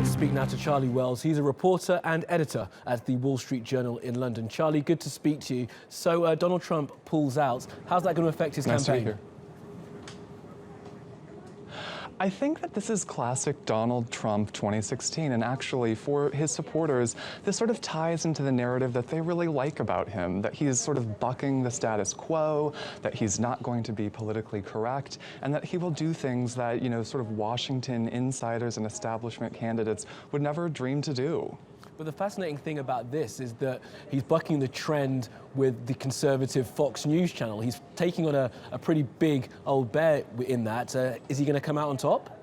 Speak now to Charlie Wells. He's a reporter and editor at the Wall Street Journal in London. Charlie, good to speak to you. So Donald Trump pulls out. How's that going to affect his campaign? I think that this is classic Donald Trump 2016, and actually for his supporters, this sort of ties into the narrative that they really like about him, that he's sort of bucking the status quo, that he's not going to be politically correct, and that he will do things that, sort of Washington insiders and establishment candidates would never dream to do. But the fascinating thing about this is that he's bucking the trend with the conservative Fox News channel. He's taking on a pretty big old bear in that. Is he going to come out on top?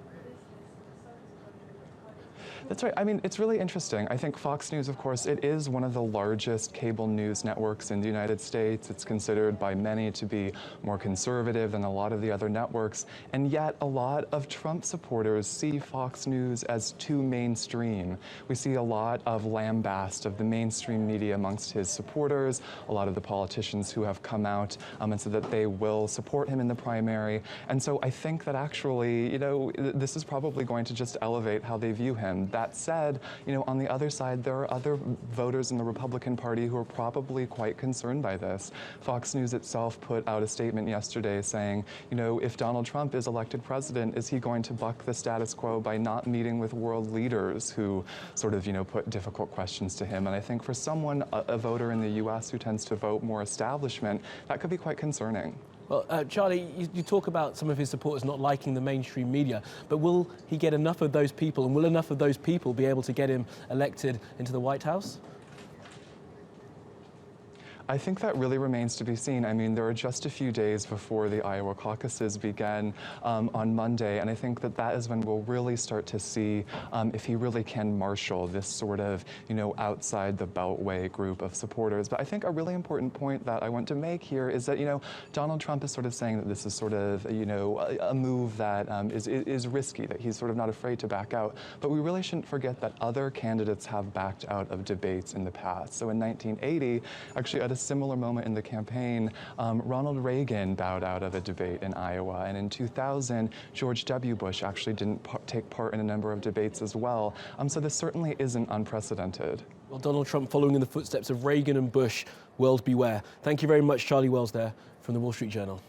That's right. I mean, it's really interesting. I think Fox News, of course, it is one of the largest cable news networks in the United States. It's considered by many to be more conservative than a lot of the other networks. And yet a lot of Trump supporters see Fox News as too mainstream. We see a lot of lambast of the mainstream media amongst his supporters, a lot of the politicians who have come out and said that they will support him in the primary. And so I think that actually, this is probably going to just elevate how they view him. That said, on the other side, there are other voters in the Republican Party who are probably quite concerned by this. Fox News itself put out a statement yesterday saying, if Donald Trump is elected president, is he going to buck the status quo by not meeting with world leaders who sort of, put difficult questions to him? And I think for someone, a voter in the U.S. who tends to vote more establishment, that could be quite concerning. Well, Charlie, you talk about some of his supporters not liking the mainstream media, but will he get enough of those people, and will enough of those people be able to get him elected into the White House? I think that really remains to be seen. I mean, there are just a few days before the Iowa caucuses begin on Monday, and I think that that is when we'll really start to see if he really can marshal this sort of, outside the beltway group of supporters. But I think a really important point that I want to make here is that, Donald Trump is sort of saying that this is sort of, a move that is risky, that he's sort of not afraid to back out. But we really shouldn't forget that other candidates have backed out of debates in the past. So in 1980, actually at a similar moment in the campaign, Ronald Reagan bowed out of a debate in Iowa, and in 2000, George W. Bush actually didn't take part in a number of debates as well. So this certainly isn't unprecedented. Well, Donald Trump following in the footsteps of Reagan and Bush, world beware. Thank you very much, Charlie Wells there from the Wall Street Journal.